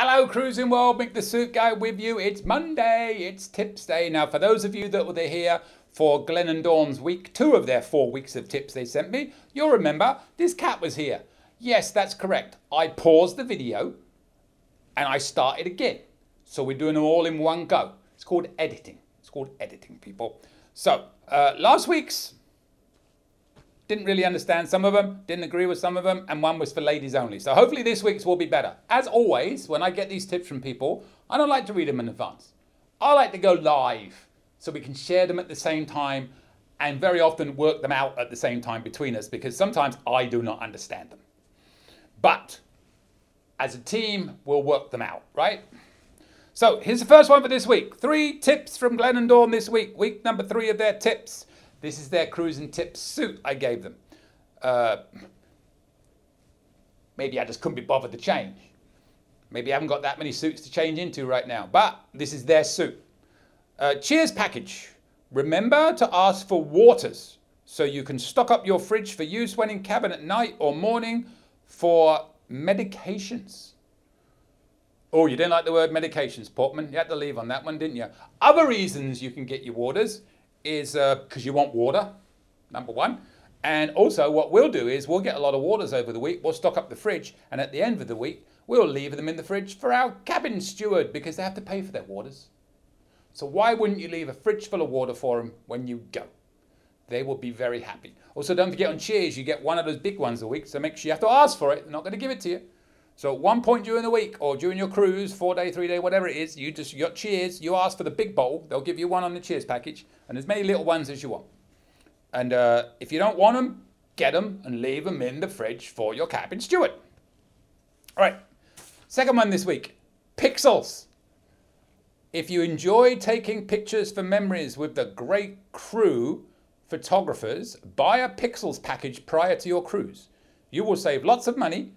Hello Cruising World, Mick the Suit Guy with you. It's Monday, it's Tips Day. Now for those of you that were here for Glenn and Dawn's week 2 of their 4 weeks of tips they sent me, you'll remember this cat was here. Yes, that's correct. I paused the video and I started again. So we're doing them all in one go. It's called editing. It's called editing, people. So last week's, didn't really understand some of them, didn't agree with some of them, and one was for ladies only. So hopefully this week's will be better. As always, when I get these tips from people, I don't like to read them in advance. I like to go live so we can share them at the same time and very often work them out at the same time between us because sometimes I do not understand them. But as a team, we'll work them out, right? So here's the first one for this week. 3 tips from Glenn and Dawn this week. Week number 3 of their tips. This is their cruising tips suit I gave them. Maybe I just couldn't be bothered to change. Maybe I haven't got that many suits to change into right now. But this is their suit. Cheers package. Remember to ask for waters so you can stock up your fridge for use when in cabin at night or morning for medications. Oh, you didn't like the word medications, Portman. You had to leave on that one, didn't you? Other reasons you can get your waters is because you want water, number one. And also what we'll do is we'll get a lot of waters over the week. We'll stock up the fridge. And at the end of the week, we'll leave them in the fridge for our cabin steward because they have to pay for their waters. So why wouldn't you leave a fridge full of water for them when you go? They will be very happy. Also, don't forget on Cheers, you get one of those big ones a week. So make sure you have to ask for it. They're not going to give it to you. So at one point during the week or during your cruise, 4-day, 3-day, whatever it is, you got Cheers, you ask for the big bowl, they'll give you one on the Cheers package, and as many little ones as you want. And if you don't want them, get them and leave them in the fridge for your cabin steward. All right, second one this week, pixels. If you enjoy taking pictures for memories with the great crew photographers, buy a pixels package prior to your cruise. You will save lots of money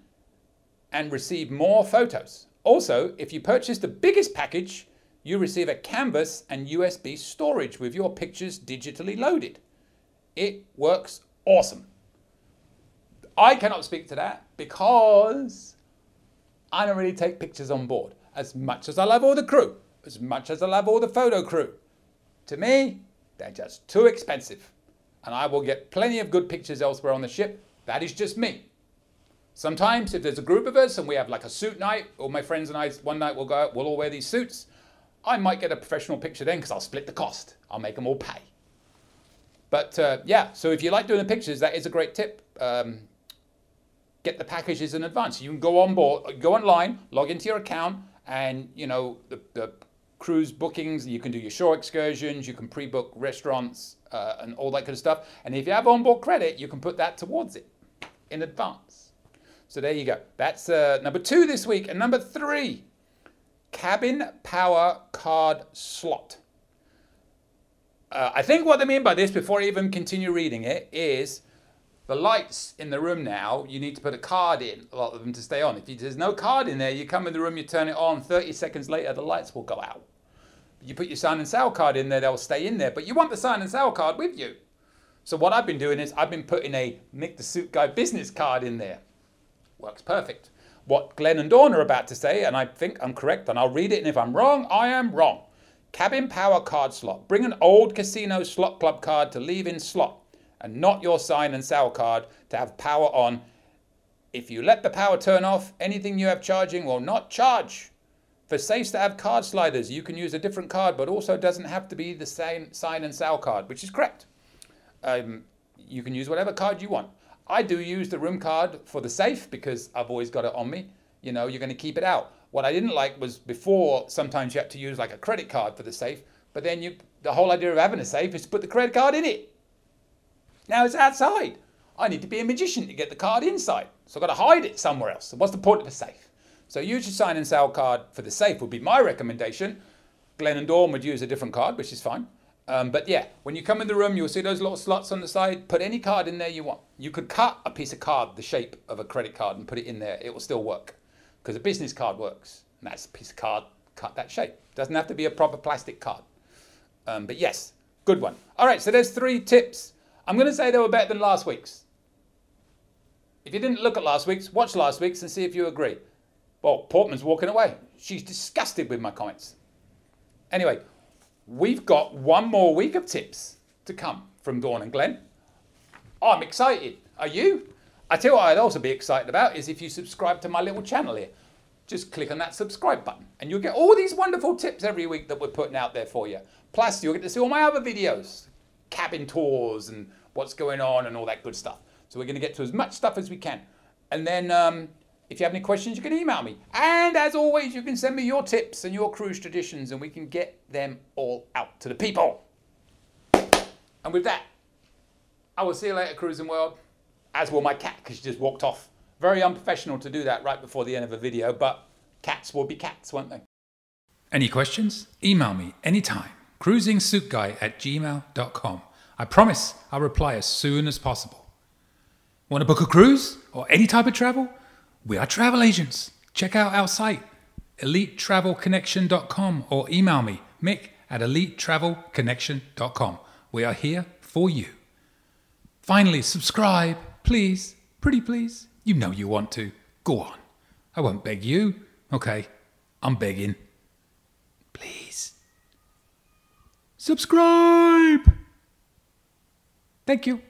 and receive more photos. Also, if you purchase the biggest package, you receive a canvas and USB storage with your pictures digitally loaded. It works awesome. I cannot speak to that because I don't really take pictures on board. As much as I love all the crew, as much as I love all the photo crew, to me, they're just too expensive. And I will get plenty of good pictures elsewhere on the ship. That is just me. Sometimes if there's a group of us and we have like a suit night, all my friends and I, one night we'll go out, we'll all wear these suits. I might get a professional picture then because I'll split the cost. I'll make them all pay. But yeah, so if you like doing the pictures, that is a great tip. Get the packages in advance. You can go on board, go online, log into your account and you know, the cruise bookings, you can do your shore excursions, you can pre-book restaurants and all that kind of stuff. And if you have onboard credit, you can put that towards it in advance. So there you go. That's number 2 this week. And number 3, cabin power card slot. I think what they mean by this, before I even continue reading it, is the lights in the room now, you need to put a card in, a lot of them to stay on. If there's no card in there, you come in the room, you turn it on, 30 seconds later, the lights will go out. You put your sign and sail card in there, they'll stay in there. But you want the sign and sail card with you. So what I've been doing is I've been putting a Mick the Suit Guy business card in there. Works perfect. What Glenn and Dawn are about to say, and I think I'm correct, and I'll read it, and if I'm wrong, I am wrong. Cabin power card slot. Bring an old casino slot club card to leave in slot, and not your sign and sail card to have power on. If you let the power turn off, anything you have charging will not charge. For safes that have card sliders, you can use a different card, but also doesn't have to be the same sign and sail card, which is correct. You can use whatever card you want. I do use the room card for the safe because I've always got it on me. You know, you're going to keep it out. What I didn't like was before, sometimes you had to use like a credit card for the safe, but then the whole idea of having a safe is to put the credit card in it. Now it's outside. I need to be a magician to get the card inside. So I've got to hide it somewhere else. So what's the point of a safe? So use your sign and sail card for the safe would be my recommendation. Glenn and Dawn would use a different card, which is fine. But yeah, when you come in the room, you'll see those little slots on the side. Put any card in there you want. You could cut a piece of card the shape of a credit card and put it in there. It will still work because a business card works. And that's a piece of card, cut that shape. Doesn't have to be a proper plastic card. But yes, good one. All right, so there's 3 tips. I'm going to say they were better than last week's. If you didn't look at last week's, watch last week's and see if you agree. Well, Portman's walking away. She's disgusted with my comments. Anyway, we've got one more week of tips to come from Dawn and Glenn. I'm excited. Are you? I tell you what I'd also be excited about is if you subscribe to my little channel here. Just click on that subscribe button and you'll get all these wonderful tips every week that we're putting out there for you. Plus, you'll get to see all my other videos, cabin tours and what's going on and all that good stuff. So we're going to get to as much stuff as we can. And then if you have any questions, you can email me. And as always, you can send me your tips and your cruise traditions and we can get them all out to the people. And with that, I will see you later, Cruising World. As will my cat, because she just walked off. Very unprofessional to do that right before the end of a video, but cats will be cats, won't they? Any questions? Email me anytime. cruisingsuitguy@gmail.com. I promise I'll reply as soon as possible. Want to book a cruise or any type of travel? We are travel agents. Check out our site, elitetravelconnection.com, or email me, mick@elitetravelconnection.com. We are here for you. Finally, subscribe, please. Pretty please. You know you want to. Go on. I won't beg you. Okay, I'm begging. Please. Subscribe. Thank you.